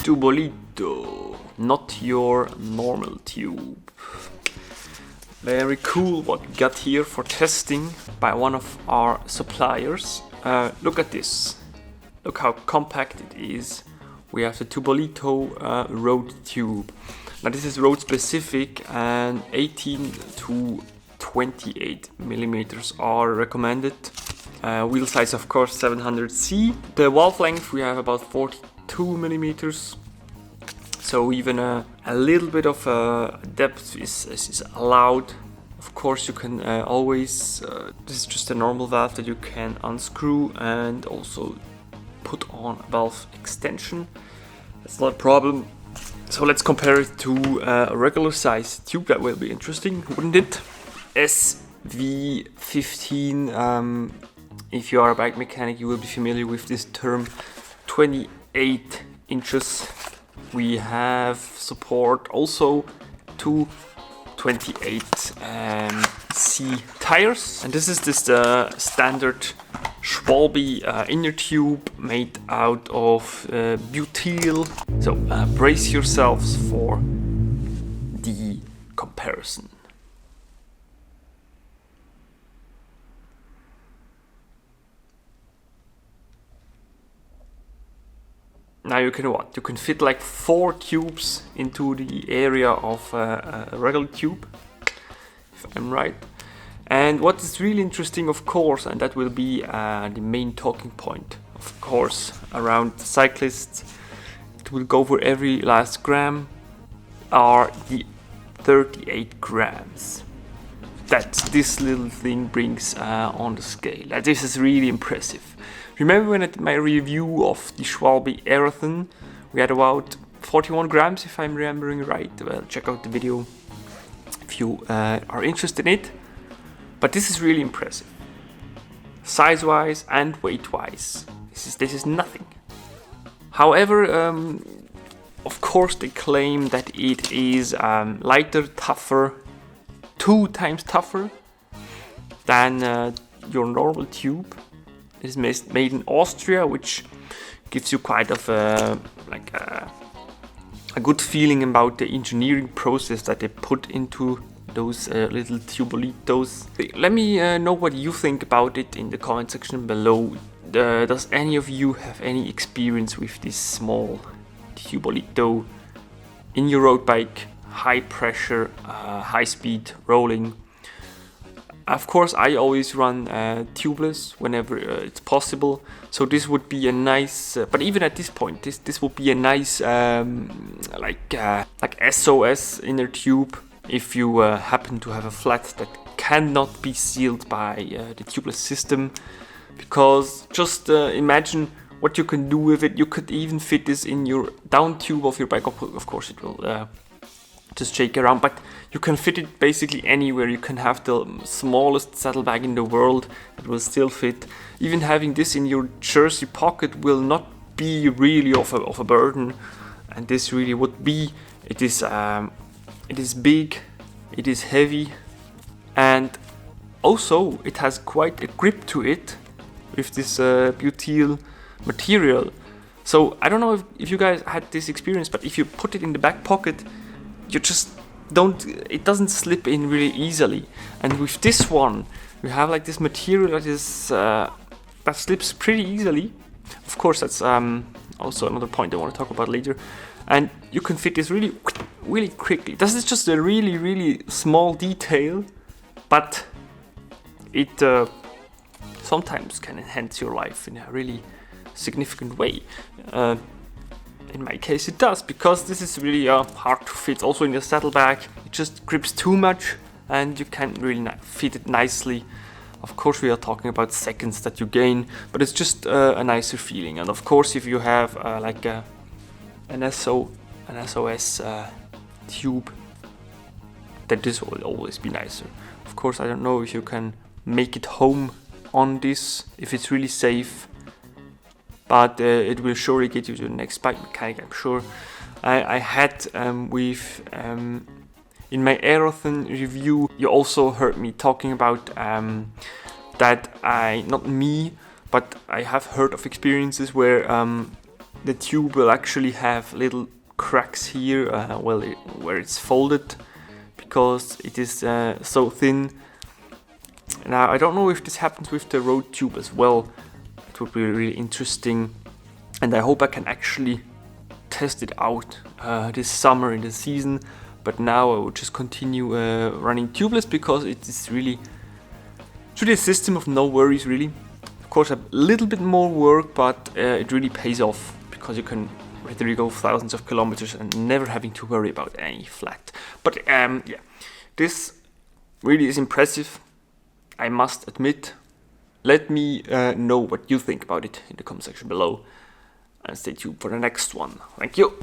Tubolito, not your normal tube. Very cool what we got here for testing by one of our suppliers. Look at this. Look how compact it is. We have the Tubolito road tube. Now this is road specific, and 18 to 28 millimeters are recommended. Wheel size of course 700C. The valve length we have about 42 millimeters. So even a little bit of depth is allowed. Of course you can always, this is just a normal valve that you can unscrew and also put on a valve extension. That's not a problem. So let's compare it to a regular size tube. That will be interesting, wouldn't it? SV15, if you are a bike mechanic you will be familiar with this term. 28 inches. We have support also to 28C tires, and this is standard Schwalbe inner tube made out of butyl. So brace yourselves for the comparison. Now you can what? You can fit like 4 tubes into the area of a regular tube, if I'm right. And what is really interesting, of course, and that will be the main talking point, of course, around cyclists, it will go for every last gram, are the 38 grams that this little thing brings on the scale. This is really impressive. Remember when I did my review of the Schwalbe Aerothon, we had about 41 grams if I'm remembering right. Well, check out the video if you are interested in it. But this is really impressive. Size-wise and weight-wise, this is nothing. However, of course they claim that it is lighter, tougher, 2 times tougher than your normal tube. It is made in Austria, which gives you quite of a good feeling about the engineering process that they put into those little Tubolitos. Let me know what you think about it in the comment section below. Does any of you have any experience with this small Tubolito in your road bike? High pressure, high speed rolling. Of course, I always run tubeless whenever it's possible. So this would be a nice, but even at this point, this would be a nice like SOS inner tube if you happen to have a flat that cannot be sealed by the tubeless system. Because just imagine what you can do with it. You could even fit this in your down tube of your bike. Of course, it will just shake around, but you can fit it basically anywhere. You can have the smallest saddlebag in the world, it will still fit. Even having this in your jersey pocket will not be really of a burden, and this really would be. It is big, it is heavy, and also it has quite a grip to it with this butyl material. So I don't know if you guys had this experience, but if you put it in the back pocket, you just it doesn't slip in really easily. And with this one, you have like this material that is that slips pretty easily. Of course, that's also another point I want to talk about later. And you can fit this really quickly. This is just a really small detail, but it sometimes can enhance your life in a really significant way. In my case it does, because this is really hard to fit also in your saddlebag. It just grips too much and you can't really fit it nicely. Of course we are talking about seconds that you gain, but it's just a nicer feeling. And of course if you have like an SOS tube, then this will always be nicer. Of course I don't know if you can make it home on this, if it's really safe. But it will surely get you to the next bike mechanic, I'm sure. I had in my Aerothon review, you also heard me talking about that not me, but I have heard of experiences where the tube will actually have little cracks here, where it's folded, because it is so thin. Now I don't know if this happens with the road tube as well. It would be really interesting, and I hope I can actually test it out this summer in the season. But now I will just continue running tubeless, because it is really a system of no worries, really. Of course, a little bit more work, but it really pays off, because you can literally go thousands of kilometers and never having to worry about any flat. But yeah, this really is impressive, I must admit. Let me know what you think about it in the comment section below, and stay tuned for the next one. Thank you.